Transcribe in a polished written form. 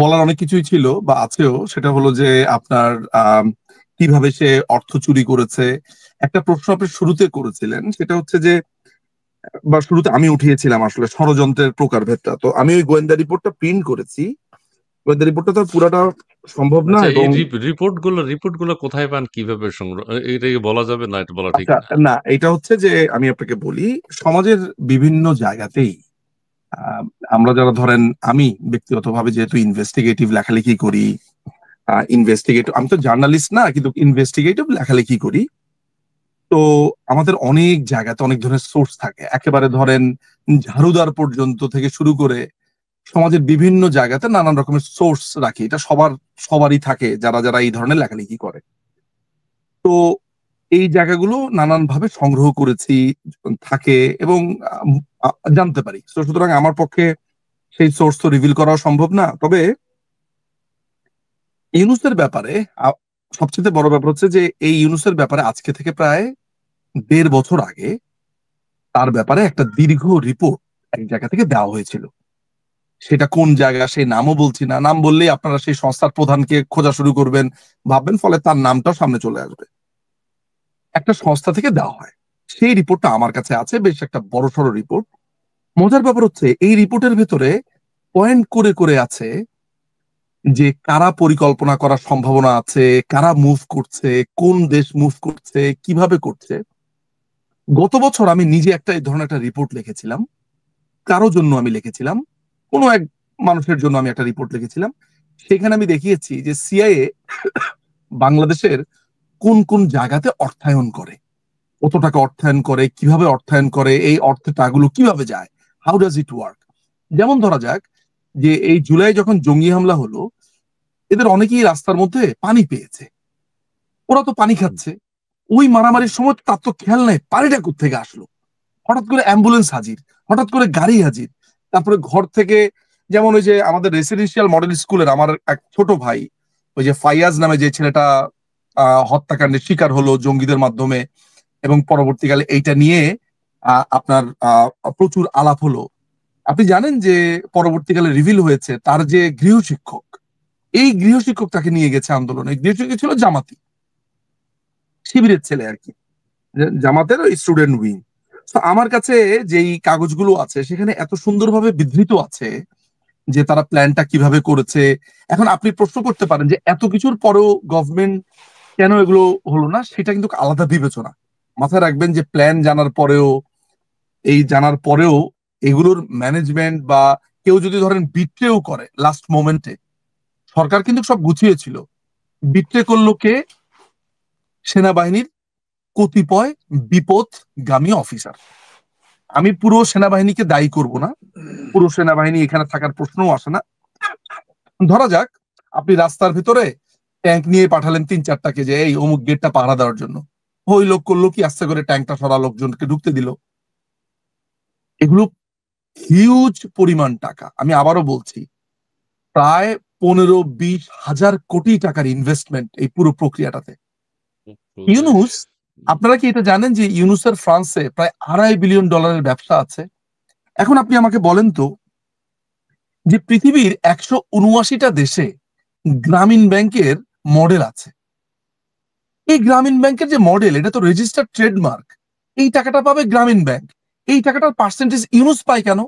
বলার অনেক কিছুই ছিল বা আছেও, সেটা হলো যে আপনার কিভাবে সে অর্থ চুরি করেছে। একটা প্রশ্ন আপনি শুরুতে করেছিলেন, সেটা হচ্ছে যে বা শুরুতে আমি উঠিয়েছিলাম আসলে ষড়যন্ত্রের প্রকারভেদটা। তো আমি ওই গোয়েন্দা রিপোর্টটা প্রিন্ট করেছি। গোয়েন্দা রিপোর্টটা তো আর পুরাটা সম্ভব না আচ্ছা, এই এবং রিপোর্টগুলো কোথায় পান, কিভাবে সংগ্রহ, এটা কি বলা যাবে না, এটা বলা ঠিক আচ্ছা, না? না এটা হচ্ছে যে আমি আপনাকে বলি, সমাজের বিভিন্ন জায়গাতেই আহ, আমরা যারা ধরেন, আমি ব্যক্তিগতভাবে যেহেতু ইনভেস্টিগেটিভ লেখালেখি করি, ইনভেস্টিগেটিভ, আমি তো জার্নালিস্ট না কিন্তু ইনভেস্টিগেটিভ লেখালেখি করি। তো আমাদের অনেক জায়গাতে অনেক ধরনের সোর্স থাকে, একেবারে ধরেন ঝাড়ুদার পর্যন্ত থেকে শুরু করে সমাজের বিভিন্ন জায়গাতে নানান রকমের সোর্স রাখি। এটা সবারই থাকে যারা যারা এই ধরনের লেখালেখি করে। তো এই জায়গাগুলো নানান ভাবে সংগ্রহ করেছি, থাকে এবং জানতে পারি। তো সুতরাং আমার পক্ষে সেই সোর্স তো রিভিল করা সম্ভব না। তবে ইউনুসের ব্যাপারে আ- সবচেয়ে বড় ব্যাপার হচ্ছে যে এই ইউনুসের ব্যাপারে আজকে থেকে প্রায় 1.5 বছর আগে তার ব্যাপারে একটা দীর্ঘ রিপোর্ট এক জায়গা থেকে দেওয়া হয়েছিল। সেটা কোন জায়গা সেই নামও বলছি না, নাম বললেই আপনারা সেই সংস্থার প্রধানকে খোঁজা শুরু করবেন, ভাববেন, ফলে তার নামটাও সামনে চলে আসবে। একটা সংস্থা থেকে দেওয়া হয়, সেই রিপোর্টটা আমার কাছে আছে, বেশ একটা বড়সড় রিপোর্ট। মজার ব্যাপার হচ্ছে এই রিপোর্টের ভেতরে পয়েন্ট করে করে আছে যে কারা পরিকল্পনা করার সম্ভাবনা আছে, কারা মুভ করছে, কোন দেশ মুভ করছে, কিভাবে করছে। গত বছর আমি নিজে একটা এই ধরনের একটা রিপোর্ট লিখেছিলাম, কারো জন্য আমি লিখেছিলাম, কোনো এক মানুষের জন্য আমি একটা রিপোর্ট লিখেছিলাম। সেখানে আমি দেখিয়েছি যে সিআইএ বাংলাদেশের কোন কোন জায়গাতে অর্থায়ন করে, কত টাকা অর্থায়ন করে, কিভাবে অর্থায়ন করে, এই অর্থের টাকাগুলো কিভাবে যায়, হাউ ডাজ ইট ওয়ার্ক। যেমন ধরা যাক যে এই জুলাই যখন জঙ্গি হামলা হলো, এদের অনেকেই রাস্তার মধ্যে পানি পেয়েছে, ওরা তো পানি খাচ্ছে। ওই মারামারির সময় তার তো খেয়াল নাই পানিটা কোত্থেকে আসলো। হঠাৎ করে অ্যাম্বুলেন্স হাজির, হঠাৎ করে গাড়ি হাজির। তারপরে ঘর থেকে, যেমন ওই যে আমাদের রেসিডেন্সিয়াল মডেল স্কুলের আমার এক ছোট ভাই, ওই যে ফাইয়াজ নামে যে ছেলেটা হত্যাকাণ্ডের শিকার হলো জঙ্গিদের মাধ্যমে, এবং পরবর্তীকালে এইটা নিয়ে আপনার প্রচুর আলাপ হলো। আপনি জানেন যে পরবর্তীকালে রিভিল হয়েছে তার যে গৃহশিক্ষক, এই গৃহশিক্ষক তাকে নিয়ে গেছে আন্দোলনে। গৃহশিক্ষক ছিল জামাতি শিবিরের ছেলে আর কি, জামাতের স্টুডেন্ট উইং। তো আমার কাছে যেই কাগজগুলো আছে সেখানে এত সুন্দরভাবে বিধৃত আছে যে তারা প্ল্যানটা কিভাবে করেছে। এখন আপনি প্রশ্ন করতে পারেন যে এত কিছুর পরেও গভর্নমেন্ট কেন এগুলো হলো না, সেটা কিন্তু আলাদা বিবেচনা। মাথায় রাখবেন যে প্ল্যান জানার পরেও, এই জানার পরেও এগুলোর ম্যানেজমেন্ট বা কেউ যদি ধরেন বিট্রেও করে লাস্ট মোমেন্টে, সরকার কিন্তু সব গুছিয়েছিল, বিট্রে করলো কে? সেনাবাহিনীর কতিপয় বিপদগামী অফিসার। আমি পুরো সেনাবাহিনীকে দায়ী করব না, পুরো সেনাবাহিনী এখানে থাকার প্রশ্নও আসে না। ধরা যাক আপনি রাস্তার ভিতরে ট্যাঙ্ক নিয়ে পাঠালেন 3-4টাকে, যে এই অমুক গেটটা পাহারা দেওয়ার জন্য। ওই লোক করলো কি, আস্তে করে ট্যাঙ্কটা সরা লোকজনকে ঢুকতে দিল। এগুলো হিউজ পরিমাণ টাকা। আমি আবারও বলছি, প্রায় 15-20 হাজার কোটি টাকার ইনভেস্টমেন্ট এই পুরো প্রক্রিয়াটাতে। ইউনুস, আপনারা কি এটা জানেন যে ইউনুসের ফ্রান্সে প্রায় $2.5 বিলিয়ন ব্যবসা আছে? এখন আপনি আমাকে বলেন তো, যে পৃথিবীর 179টা দেশে গ্রামীণ ব্যাংকের মডেল আছে, এই গ্রামীণ ব্যাংকের যে মডেল, এটা তো রেজিস্টার্ড ট্রেডমার্ক। এই টাকাটা পাবে গ্রামীণ ব্যাংক, এই টাকাটার পার্সেন্টেজ ইউনুস পায় কেন?